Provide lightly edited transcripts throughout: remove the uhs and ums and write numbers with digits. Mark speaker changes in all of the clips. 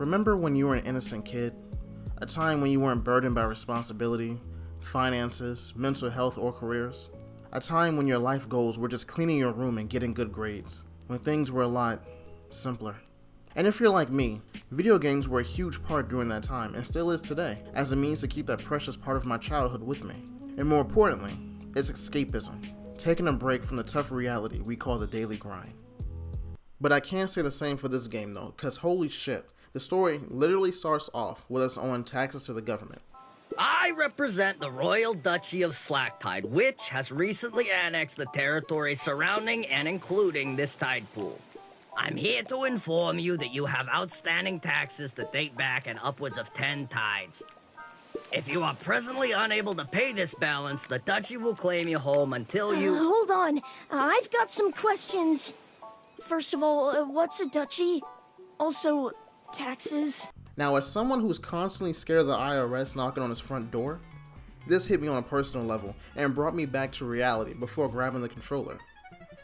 Speaker 1: Remember when you were an innocent kid? A time when you weren't burdened by responsibility, finances, mental health, or careers? A time when your life goals were just cleaning your room and getting good grades, when things were a lot simpler. And if you're like me, video games were a huge part during that time and still is today, as a means to keep that precious part of my childhood with me. And more importantly, it's escapism, taking a break from the tough reality we call the daily grind. But I can't say the same for this game though, cause holy shit, the story literally starts off with us owing taxes to the government.
Speaker 2: I represent the Royal Duchy of Slacktide, which has recently annexed the territory surrounding and including this tide pool. I'm here to inform you that you have outstanding taxes that date back in upwards of 10 tides. If you are presently unable to pay this balance, the duchy will claim you home until you...
Speaker 3: Hold on, I've got some questions. First of all, what's a duchy? Also, taxes?
Speaker 1: Now, as someone who's constantly scared of the IRS knocking on his front door, this hit me on a personal level and brought me back to reality before grabbing the controller.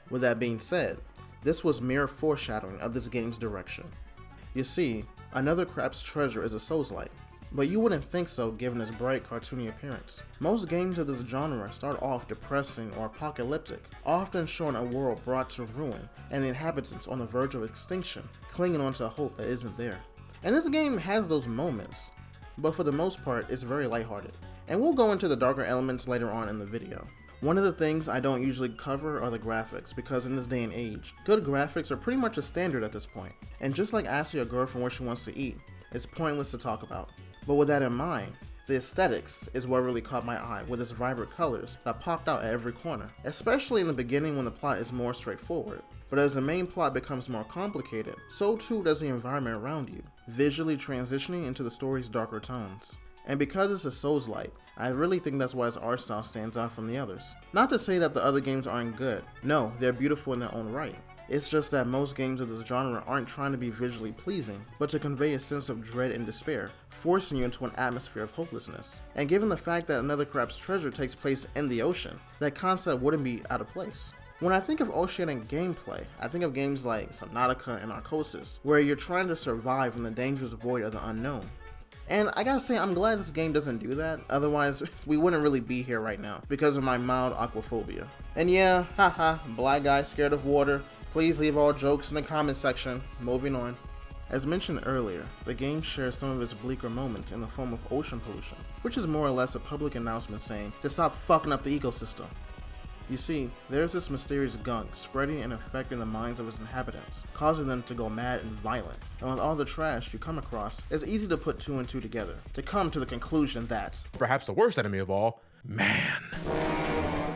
Speaker 1: With that being said, this was mere foreshadowing of this game's direction. You see, Another Crap's Treasure is a soulslike, but you wouldn't think so given its bright cartoony appearance. Most games of this genre start off depressing or apocalyptic, often showing a world brought to ruin and the inhabitants on the verge of extinction, clinging onto a hope that isn't there. And this game has those moments, but for the most part it's very lighthearted. And we'll go into the darker elements later on in the video. One of the things I don't usually cover are the graphics, because in this day and age, good graphics are pretty much a standard at this point. And just like asking your girlfriend where she wants to eat, it's pointless to talk about. But with that in mind, the aesthetics is what really caught my eye with its vibrant colors that popped out at every corner, especially in the beginning when the plot is more straightforward. But as the main plot becomes more complicated, so too does the environment around you, visually transitioning into the story's darker tones. And because it's a Souls-like, I really think that's why its art style stands out from the others. Not to say that the other games aren't good, no, they're beautiful in their own right. It's just that most games of this genre aren't trying to be visually pleasing, but to convey a sense of dread and despair, forcing you into an atmosphere of hopelessness. And given the fact that Another Crap's Treasure takes place in the ocean, that concept wouldn't be out of place. When I think of oceanic gameplay, I think of games like Subnautica and Narcosis, where you're trying to survive in the dangerous void of the unknown. And I gotta say, I'm glad this game doesn't do that, otherwise we wouldn't really be here right now, because of my mild aquaphobia. And yeah, haha, black guy scared of water, please leave all jokes in the comment section. Moving on. As mentioned earlier, the game shares some of its bleaker moments in the form of ocean pollution, which is more or less a public announcement saying to stop fucking up the ecosystem. You see, there's this mysterious gunk spreading and affecting the minds of its inhabitants, causing them to go mad and violent. And with all the trash you come across, it's easy to put two and two together, to come to the conclusion that
Speaker 4: perhaps the worst enemy of all, man.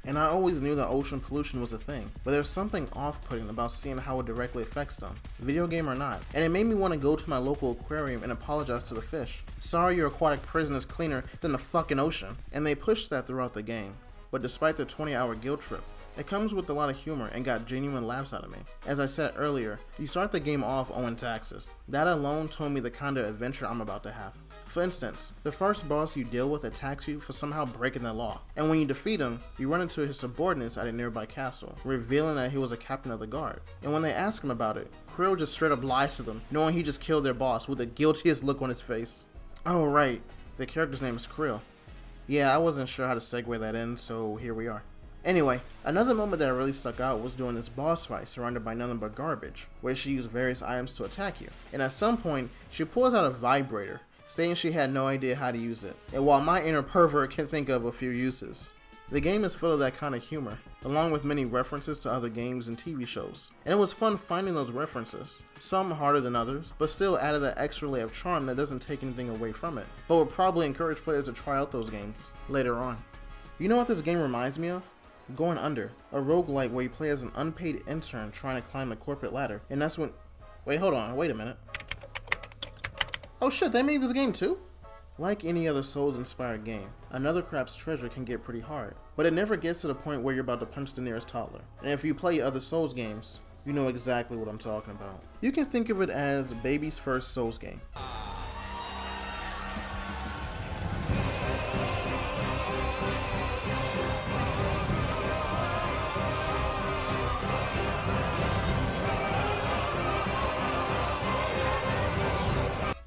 Speaker 1: And I always knew that ocean pollution was a thing, but there's something off-putting about seeing how it directly affects them, video game or not, and it made me want to go to my local aquarium and apologize to the fish. Sorry your aquatic prison is cleaner than the fucking ocean. And they pushed that throughout the game. But despite the 20-hour guilt trip, it comes with a lot of humor and got genuine laughs out of me. As I said earlier, you start the game off owing taxes. That alone told me the kind of adventure I'm about to have. For instance, the first boss you deal with attacks you for somehow breaking the law, and when you defeat him, you run into his subordinates at a nearby castle, revealing that he was a captain of the guard. And when they ask him about it, Kril just straight up lies to them, knowing he just killed their boss with the guiltiest look on his face. Oh right, the character's name is Kril. Yeah, I wasn't sure how to segue that in, so here we are. Anyway, another moment that really stuck out was during this boss fight surrounded by nothing but garbage, where she used various items to attack you. And at some point, she pulls out a vibrator, stating she had no idea how to use it. And while my inner pervert can think of a few uses, the game is full of that kind of humor, along with many references to other games and TV shows. And it was fun finding those references, some harder than others, but still added that extra layer of charm that doesn't take anything away from it, but would probably encourage players to try out those games later on. You know what this game reminds me of? Going Under, a roguelike where you play as an unpaid intern trying to climb the corporate ladder, and that's when... Wait a minute. Oh shit, they made this game too? Like any other Souls-inspired game, Another Crap's Treasure can get pretty hard, but it never gets to the point where you're about to punch the nearest toddler. And if you play other Souls games, you know exactly what I'm talking about. You can think of it as baby's first Souls game.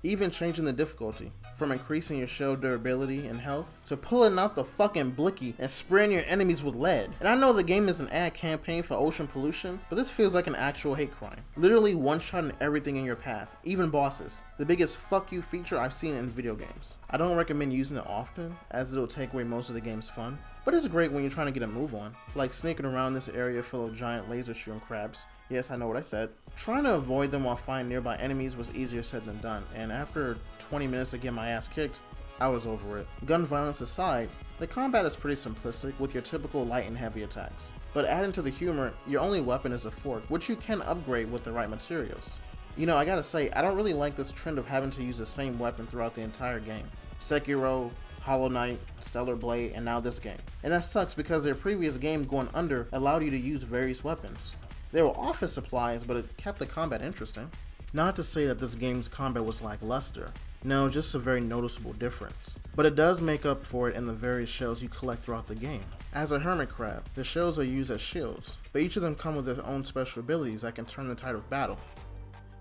Speaker 1: Even changing the difficulty, from increasing your shell durability and health, to pulling out the fucking blicky and spraying your enemies with lead. And I know the game is an ad campaign for ocean pollution, but this feels like an actual hate crime. Literally one-shotting everything in your path, even bosses. The biggest fuck you feature I've seen in video games. I don't recommend using it often, as it'll take away most of the game's fun, but it's great when you're trying to get a move on, like sneaking around this area full of giant laser shooting crabs. Yes, I know what I said. Trying to avoid them while fighting nearby enemies was easier said than done, and after 20 minutes of getting my ass kicked, I was over it. Gun violence aside, the combat is pretty simplistic with your typical light and heavy attacks. But adding to the humor, your only weapon is a fork, which you can upgrade with the right materials. You know, I gotta say, I don't really like this trend of having to use the same weapon throughout the entire game. Sekiro, Hollow Knight, Stellar Blade, and now this game. And that sucks because their previous game Going Under allowed you to use various weapons. They were office supplies, but it kept the combat interesting. Not to say that this game's combat was lackluster. No, just a very noticeable difference. But it does make up for it in the various shells you collect throughout the game. As a hermit crab, the shells are used as shields, but each of them come with their own special abilities that can turn the tide of battle.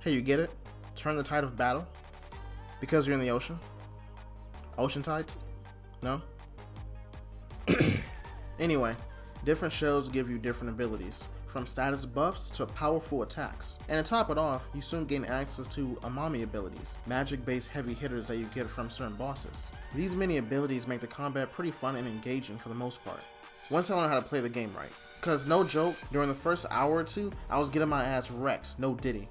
Speaker 1: Hey, you get it? Turn the tide of battle? Because you're in the ocean? Ocean tides? No? Anyway, different shells give you different abilities, from status buffs to powerful attacks. And to top it off, you soon gain access to Amami abilities, magic-based heavy hitters that you get from certain bosses. These many abilities make the combat pretty fun and engaging for the most part, once I learn how to play the game right. Cause no joke, during the first hour or two, I was getting my ass wrecked, no diddy.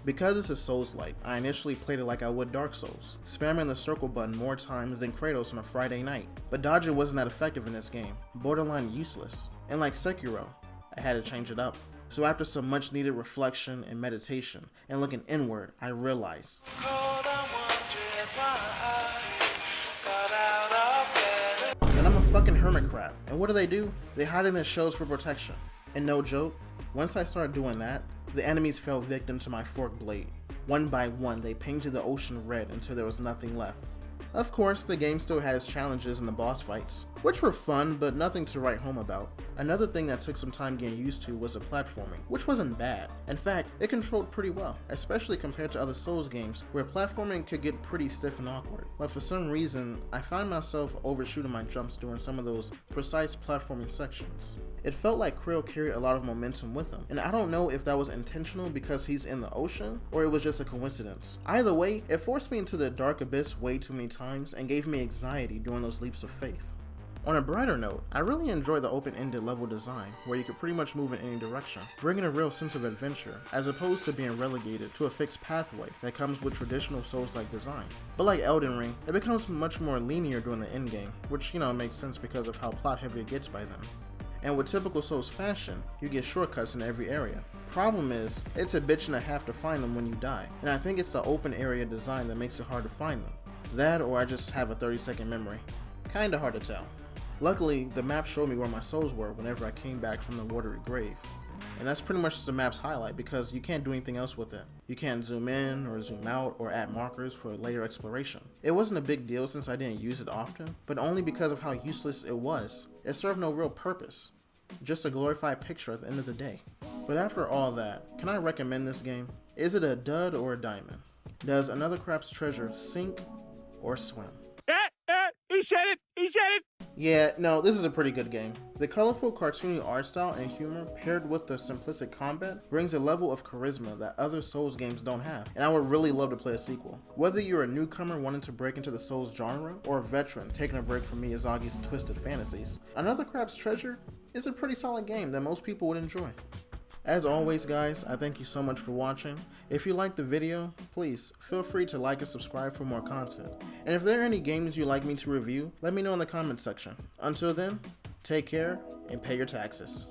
Speaker 1: Because this is Souls-like, I initially played it like I would Dark Souls, spamming the circle button more times than Kratos on a Friday night. But dodging wasn't that effective in this game, borderline useless. And like Sekiro, I had to change it up. So after some much needed reflection and meditation, and looking inward, I realized that I'm a fucking hermit crab. And what do? They hide in their shells for protection. And no joke, once I started doing that, the enemies fell victim to my forked blade. One by one, they painted the ocean red until there was nothing left. Of course, the game still had its challenges in the boss fights, which were fun, but nothing to write home about. Another thing that took some time getting used to was the platforming, which wasn't bad. In fact, it controlled pretty well, especially compared to other Souls games, where platforming could get pretty stiff and awkward. But for some reason, I found myself overshooting my jumps during some of those precise platforming sections. It felt like Kril carried a lot of momentum with him, and I don't know if that was intentional because he's in the ocean, or it was just a coincidence. Either way, it forced me into the dark abyss way too many times and gave me anxiety during those leaps of faith. On a brighter note, I really enjoy the open-ended level design, where you could pretty much move in any direction, bringing a real sense of adventure, as opposed to being relegated to a fixed pathway that comes with traditional Souls-like design. But like Elden Ring, it becomes much more linear during the endgame, which makes sense because of how plot-heavy it gets by then. And with typical Souls fashion, you get shortcuts in every area. Problem is, it's a bitch and a half to find them when you die, and I think it's the open area design that makes it hard to find them. That, or I just have a 30-second memory. Kinda hard to tell. Luckily, the map showed me where my souls were whenever I came back from the watery grave. And that's pretty much the map's highlight because you can't do anything else with it. You can't zoom in or zoom out or add markers for later exploration. It wasn't a big deal since I didn't use it often, but only because of how useless it was. It served no real purpose. Just a glorified picture at the end of the day. But after all that, can I recommend this game? Is it a dud or a diamond? Does Another Crab's Treasure sink or swim?
Speaker 5: He said it! He said it!
Speaker 1: Yeah, no, this is a pretty good game. The colorful cartoony art style and humor paired with the simplistic combat brings a level of charisma that other Souls games don't have, and I would really love to play a sequel. Whether you're a newcomer wanting to break into the Souls genre, or a veteran taking a break from Miyazaki's twisted fantasies, Another Crab's Treasure is a pretty solid game that most people would enjoy. As always guys, I thank you so much for watching. If you liked the video, please feel free to like and subscribe for more content. And if there are any games you'd like me to review, let me know in the comment section. Until then, take care and pay your taxes.